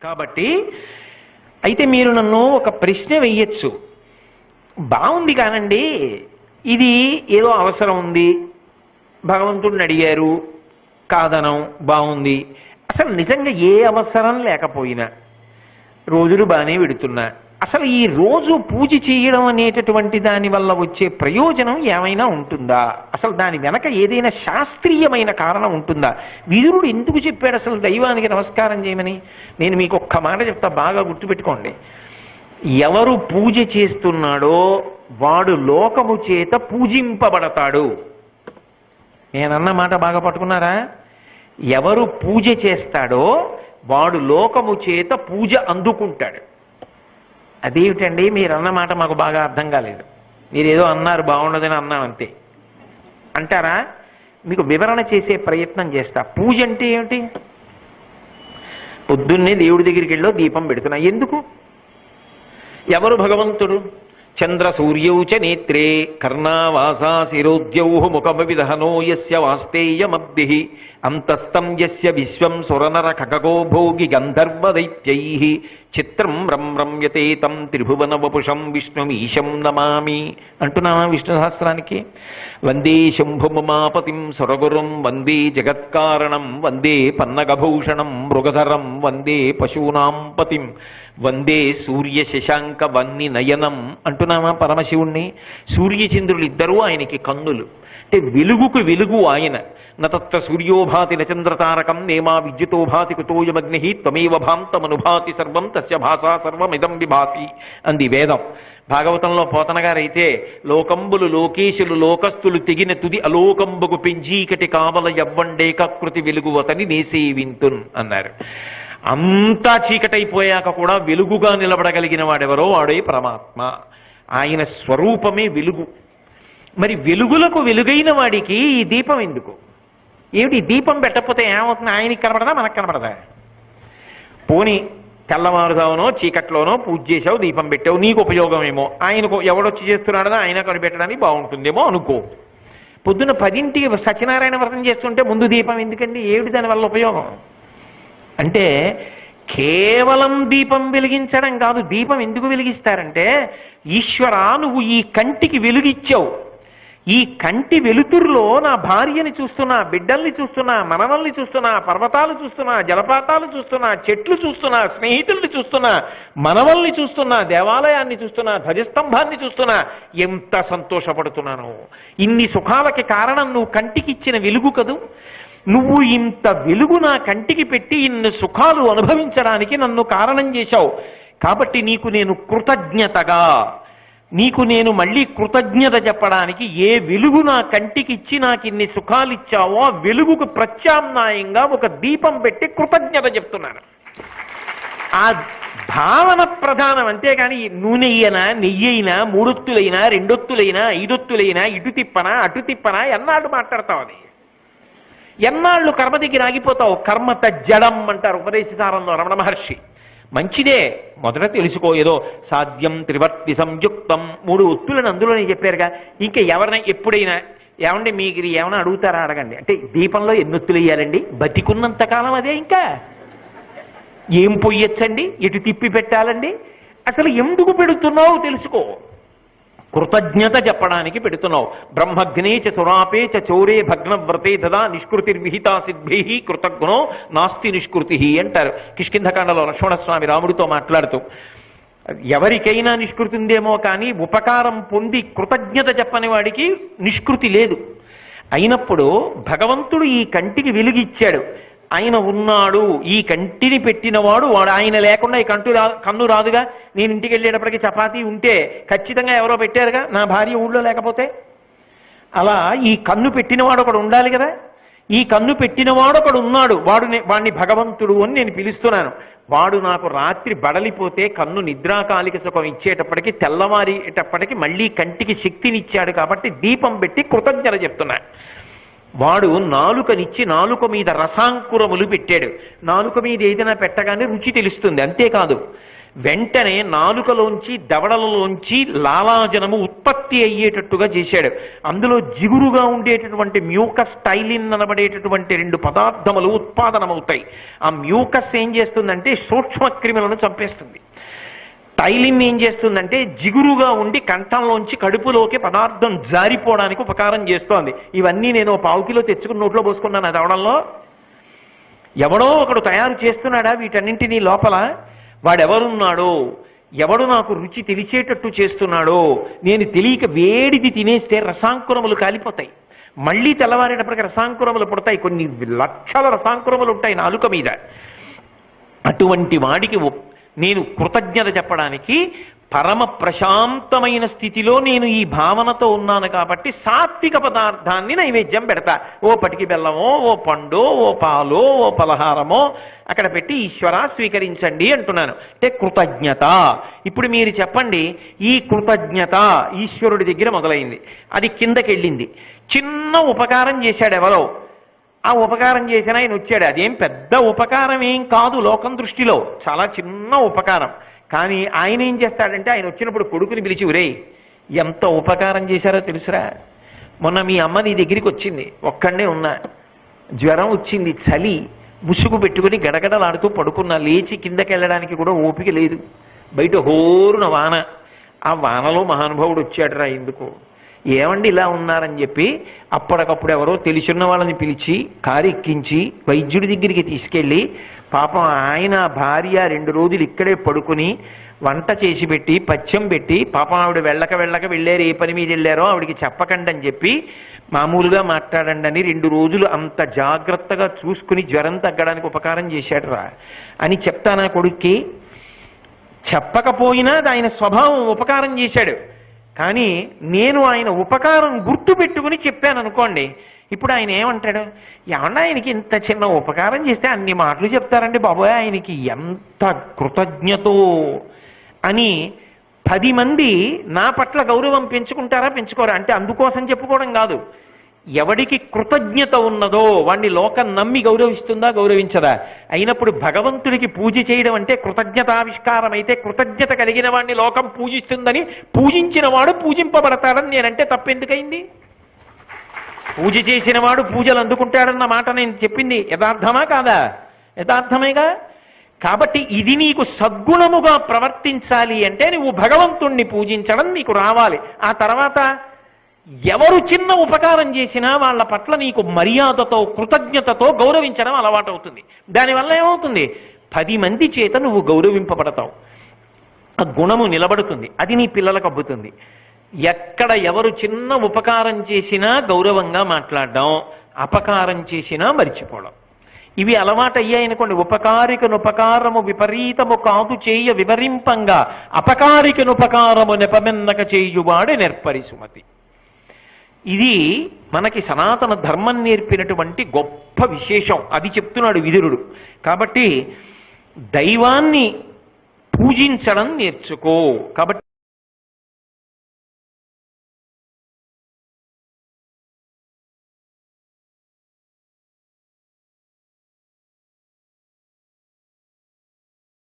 కాబట్టి అయితే మీరు నన్ను ఒక ప్రశ్న వెయ్యొచ్చు, బాగుంది కానండి, ఇది ఏదో అవసరం ఉంది, భగవంతుడిని అడిగారు, కాదనం, బాగుంది. అసలు నిజంగా ఏ అవసరం లేకపోయినా రోజులు బాగానే పెడుతున్నా, అసలు ఈ రోజు పూజ చేయడం అనేటటువంటి దాని వల్ల వచ్చే ప్రయోజనం ఏమైనా ఉంటుందా? అసలు దాని వెనక ఏదైనా శాస్త్రీయమైన కారణం ఉంటుందా? విదురుడు ఎందుకు చెప్పాడు అసలు దైవానికి నమస్కారం చేయమని? నేను మీకు ఒక్క మాట చెప్తా, బాగా గుర్తుపెట్టుకోండి. ఎవరు పూజ చేస్తున్నాడో వాడు లోకము చేత పూజింపబడతాడు. నేనన్న మాట బాగా పట్టుకున్నారా? ఎవరు పూజ చేస్తాడో వాడు లోకము చేత పూజ అందుకుంటాడు. అదేమిటండి మీరు అన్న మాట మాకు బాగా అర్థం కాలేదు, మీరేదో అన్నారు బాగుండదని అన్నాం అంతే అంటారా? మీకు వివరణ చేసే ప్రయత్నం చేస్తా. పూజ అంటే ఏమిటి? పొద్దున్నే దేవుడి దగ్గరికి వెళ్ళో దీపం పెడుతున్నా, ఎందుకు? ఎవరు భగవంతుడు? చంద్ర సూర్యౌ చ నేత్రే కర్ణావాసా శిరోద్యౌ ముఖమవిదహనో యస్య వాస్తేయమబ్ధి అంతస్తం యస్య విశ్వం సురనర ఖగో భోగి గంధర్వదైత్యైః చిత్రం రమ్యతే తం త్రిభువన వపుషం విష్ణుమీశం నమామి అంటున్నామా విష్ణు సహస్రానికి? వందే శంభుమమాపతిం సురగురుం వందే జగత్కారణం వందే పన్నగభూషణం మృగధరం వందే పశూనాం పతిం వందే సూర్య శశాంక వన్ని నయనం అంటున్నామా పరమశివుణ్ణి? సూర్యచంద్రులు ఇద్దరూ ఆయనకి కన్నులు, అంటే వెలుగుకు వెలుగు ఆయన. నతత్ర సూర్యోభాతి నచంద్రతారకం నేమా విద్యుతోభాతి కుతోయమగ్ని త్వమేవ భాంతమనుభాతి సర్వం తస్య భాషా సర్వమిదం విభాతి అంది వేదం. భాగవతంలో పోతన గారైతే లోకంబులు లోకేశులు లోకస్తులు తెగిన తుది అలోకంబుకు పెంజీకటి కావల యవ్వండేకృతి వెలుగువతని నేసేవింతున్ అన్నారు. అంతా చీకటైపోయాక కూడా వెలుగుగా నిలబడగలిగిన వాడెవరో వాడే పరమాత్మ. ఆయన స్వరూపమే వెలుగు. మరి వెలుగులకు వెలుగైన వాడికి ఈ దీపం ఎందుకు? ఏమిటి దీపం పెట్టకపోతే ఏమవుతుంది? ఆయనకి కనబడదా మనకు కనబడదా? పోనీ తెల్లవారుదావునో చీకట్లోనో పూజ చేసావు, దీపం పెట్టావు, నీకు ఉపయోగం ఏమో, ఆయనకు ఎవడొచ్చి చేస్తున్నాడో ఆయన కనిపెట్టడానికి బాగుంటుందేమో అనుకో. పొద్దున్న 10ంటికి సత్యనారాయణ వ్రతం చేస్తుంటే ముందు దీపం ఎందుకండి? ఏమిటి దానివల్ల ఉపయోగం? అంటే కేవలం దీపం వెలిగించడం కాదు. దీపం ఎందుకు వెలిగిస్తారంటే, ఈశ్వరా నువ్వు ఈ కంటికి వెలుగిచ్చావు, ఈ కంటి వెలుతురులో నా భార్యని చూస్తున్నా, బిడ్డల్ని చూస్తున్నా, మనవల్ని చూస్తున్నా, పర్వతాలు చూస్తున్నా, జలపాతాలు చూస్తున్నా, చెట్లు చూస్తున్నా, స్నేహితుల్ని చూస్తున్నా, మనవల్ని చూస్తున్నా, దేవాలయాన్ని చూస్తున్నా, ధ్వజస్తంభాన్ని చూస్తున్నా, ఎంత సంతోషపడుతున్నాను. ఇన్ని సుఖాలకి కారణం నువ్వు కంటికి ఇచ్చిన వెలుగు కదూ. నువ్వు ఇంత వెలుగు నా కంటికి పెట్టి ఇన్ని సుఖాలు అనుభవించడానికి నన్ను కారణం చేశావు. కాబట్టి నీకు నేను కృతజ్ఞతగా, నీకు నేను మళ్ళీ కృతజ్ఞత చెప్పడానికి ఏ వెలుగు నా కంటికి ఇచ్చి నాకు ఇన్ని సుఖాలు ఇచ్చావో ఆ వెలుగుకు ప్రత్యామ్నాయంగా ఒక దీపం పెట్టి కృతజ్ఞత చెప్తున్నాను. ఆ భావన ప్రధానం. అంతేగాని నూనె అయినా నెయ్యి అయినా 3 ఒత్తులైనా 2 ఒత్తులైనా 5 ఒత్తులైనా ఇటు తిప్పనా అటు తిప్పనా ఎన్నాళ్ళు మాట్లాడతావు? అది ఎన్నాళ్ళు కర్మ దగ్గర ఆగిపోతావు? కర్మ తజ్జడం అంటారు ఉపదేశసారంలో రమణ మహర్షి. మంచిదే, మొదట తెలుసుకో. ఏదో సాధ్యం త్రివర్తి సంయుక్తం 3 ఒత్తులను అందులోనే చెప్పారుగా. ఇంకా ఎవరైనా ఎప్పుడైనా ఏమండి మీకు ఏమైనా అడుగుతారా? అడగండి. అంటే దీపంలో ఎన్ని ఒత్తులు వేయాలండి? బతికున్నంత కాలం అదే. ఇంకా ఏం పొయ్యొచ్చండి? ఎటు తిప్పి పెట్టాలండి? అసలు ఎందుకు పెడుతున్నావు తెలుసుకో. కృతజ్ఞత చెప్పడానికి పెడుతున్నావు. బ్రహ్మగ్నే చ సురాపే చ చౌరే భగ్నవ్రతే దదా నిష్కృతిర్విహితా సిద్భి కృతజ్ఞో నాస్తి నిష్కృతి అంటారు కిష్కింధకాండలో లక్ష్మణస్వామి రాముడితో మాట్లాడుతూ. ఎవరికైనా నిష్కృతి ఉందేమో కానీ ఉపకారం పొంది కృతజ్ఞత చెప్పని వాడికి నిష్కృతి లేదు. అయినప్పుడు భగవంతుడు ఈ కంటికి వెలుగిచ్చాడు, ఆయన ఉన్నాడు, ఈ కంటిని పెట్టినవాడు వాడు. ఆయన లేకుండా ఈ కన్ను రాదుగా. నేను ఇంటికి వెళ్ళేటప్పటికి చపాతీ ఉంటే ఖచ్చితంగా ఎవరో పెట్టారుగా, నా భార్య ఊళ్ళో లేకపోతే. అలా ఈ కన్ను పెట్టినవాడు ఒకడు ఉండాలి కదా. ఈ కన్ను పెట్టినవాడు ఒకడు ఉన్నాడు, వాడిని భగవంతుడు అని నేను పిలుస్తున్నాను. వాడు నాకు రాత్రి బడలిపోతే కన్ను నిద్రాకాలిక సుఖం ఇచ్చేటప్పటికి తెల్లవారేటప్పటికి మళ్ళీ కంటికి శక్తినిచ్చాడు. కాబట్టి దీపం పెట్టి కృతజ్ఞత చెప్తున్నా. వాడు నాలుకనిచ్చి నాలుక మీద రసాంకురములు పెట్టాడు. నాలుక మీద ఏదైనా పెట్టగానే రుచి తెలుస్తుంది. అంతేకాదు వెంటనే నాలుకలోంచి దవడలలోంచి లాలాజనము ఉత్పత్తి అయ్యేటట్టుగా చేశాడు. అందులో జిగురుగా ఉండేటటువంటి మ్యూకస్ టైలిన్ అనబడేటటువంటి 2 పదార్థములు ఉత్పాదనమవుతాయి. ఆ మ్యూకస్ ఏం చేస్తుందంటే సూక్ష్మక్రిములను చంపేస్తుంది. టైలిన్ ఏం చేస్తుందంటే జిగురుగా ఉండి కంఠంలోంచి కడుపులోకి పదార్థం జారిపోవడానికి ఉపకారం చేస్తోంది. ఇవన్నీ నేను 1/4 కిలో తెచ్చుకుని నోట్లో పోసుకున్నాను. అది అవడంలో ఎవడో ఒకడు తయారు చేస్తున్నాడా వీటన్నింటినీ లోపల? వాడెవరున్నాడో, ఎవడు నాకు రుచి తెలిసేటట్టు చేస్తున్నాడో, నేను తెలియక వేడిది తినేస్తే రసాంకురములు కాలిపోతాయి. మళ్ళీ తెల్లవారేటప్పటికి రసాంకురములు పుడతాయి. కొన్ని లక్షల రసాంకురములు ఉంటాయి నాలుక మీద. అటువంటి వాడికి నేను కృతజ్ఞత చెప్పడానికి పరమ ప్రశాంతమైన స్థితిలో నేను ఈ భావనతో ఉన్నాను కాబట్టి సాత్విక పదార్థాన్ని నైవేద్యం పెడతా. ఓ పటికి బెల్లమో, ఓ పండో, ఓ పాలో, ఓ పలహారమో అక్కడ పెట్టి ఈశ్వర స్వీకరించండి అంటున్నాను. అంటే కృతజ్ఞత. ఇప్పుడు మీరు చెప్పండి, ఈ కృతజ్ఞత ఈశ్వరుడి దగ్గర మొదలైంది, అది కిందకెళ్ళింది. చిన్న ఉపకారం చేశాడు ఎవరో, ఆ ఉపకారం చేసిన ఆయన వచ్చాడు. అదేం పెద్ద ఉపకారం ఏం కాదు లోకం దృష్టిలో, చాలా చిన్న ఉపకారం. కానీ ఆయన ఏం చేస్తాడంటే ఆయన వచ్చినప్పుడు కొడుకుని పిలిచి, ఒరేయ్ ఎంత ఉపకారం చేశారో తెలుసురా, మొన్న మీ అమ్మ నీ దగ్గరికి వచ్చింది, ఒక్కడే ఉన్నా, జ్వరం వచ్చింది, చలి, ముసుగు పెట్టుకుని గడగడలాడుతూ పడుకున్నా, లేచి కిందకి వెళ్ళడానికి కూడా ఓపిక లేదు, బయట హోరున వాన, ఆ వానలో మహానుభావుడు వచ్చాడురా, ఎందుకు ఏమండి ఇలా ఉన్నారని చెప్పి అప్పటికప్పుడు ఎవరో తెలిసిన వాళ్ళని పిలిచి కారు ఎక్కించి వైద్యుడి దగ్గరికి తీసుకెళ్ళి, పాపం ఆయన భార్య 2 రోజులు ఇక్కడే పడుకుని వంట చేసి పెట్టి పచ్చం పెట్టి, పాపం ఆవిడ వెళ్ళక వెళ్ళారు, ఏ పని మీద వెళ్ళారో ఆవిడికి చెప్పకండి అని చెప్పి మామూలుగా మాట్లాడండి అని 2 రోజులు అంత జాగ్రత్తగా చూసుకుని జ్వరం తగ్గడానికి ఉపకారం చేశాడు రా అని చెప్తానా కొడుక్కి? చెప్పకపోయినా ఆయన స్వభావం ఉపకారం చేశాడు. కానీ నేను ఆయన ఉపకారం గుర్తు పెట్టుకుని చెప్పాను అనుకోండి, ఇప్పుడు ఆయన ఏమంటాడు? ఏమన్నా ఆయనకి ఇంత చిన్న ఉపకారం చేస్తే అన్ని మాటలు చెప్తారండి బాబోయ్, ఆయనకి ఎంత కృతజ్ఞతో అని 10 మంది నా పట్ల గౌరవం పెంచుకుంటారా పెంచుకోరా? అంటే అందుకోసం చెప్పుకోవడం కాదు, ఎవడికి కృతజ్ఞత ఉన్నదో వాణ్ణి లోకం నమ్మి గౌరవిస్తుందా గౌరవించదా? అయినప్పుడు భగవంతుడికి పూజ చేయడం అంటే కృతజ్ఞతావిష్కారం అయితే, కృతజ్ఞత కలిగిన వాడిని లోకం పూజిస్తుందని పూజించిన వాడు పూజింపబడతాడని నేనంటే తప్పెందుకైంది? పూజ చేసిన వాడు పూజలు అందుకుంటాడన్న మాట నేను చెప్పింది యథార్థమా కాదా? యథార్థమేగా. కాబట్టి ఇది నీకు సద్గుణముగా ప్రవర్తించాలి అంటే నువ్వు భగవంతుణ్ణి పూజించడం నీకు రావాలి. ఆ తర్వాత ఎవరు చిన్న ఉపకారం చేసినా వాళ్ళ పట్ల నీకు మర్యాదతో కృతజ్ఞతతో గౌరవించడం అలవాటవుతుంది. దానివల్ల ఏమవుతుంది? 10 మంది చేత నువ్వు గౌరవింపబడతావు, ఆ గుణము నిలబడుతుంది, అది నీ పిల్లలకు అబ్బుతుంది. ఎక్కడ ఎవరు చిన్న ఉపకారం చేసినా గౌరవంగా మాట్లాడడం, అపకారం చేసినా మరిచిపోవడం, ఇవి అలవాటు అయ్యాయనుకోండి. ఉపకారికనుపకారము విపరీతము కాదు చేయ వివరింపంగా, అపకారికనుపకారము నెపమెన్నక చేయువాడే నెర్పరి సుమతి. ఇది మనకి సనాతన ధర్మం నేర్పినటువంటి గొప్ప విశేషం. అది చెప్తున్నాడు విదురుడు. కాబట్టి దైవాన్ని పూజించడం నేర్చుకో. కాబట్టి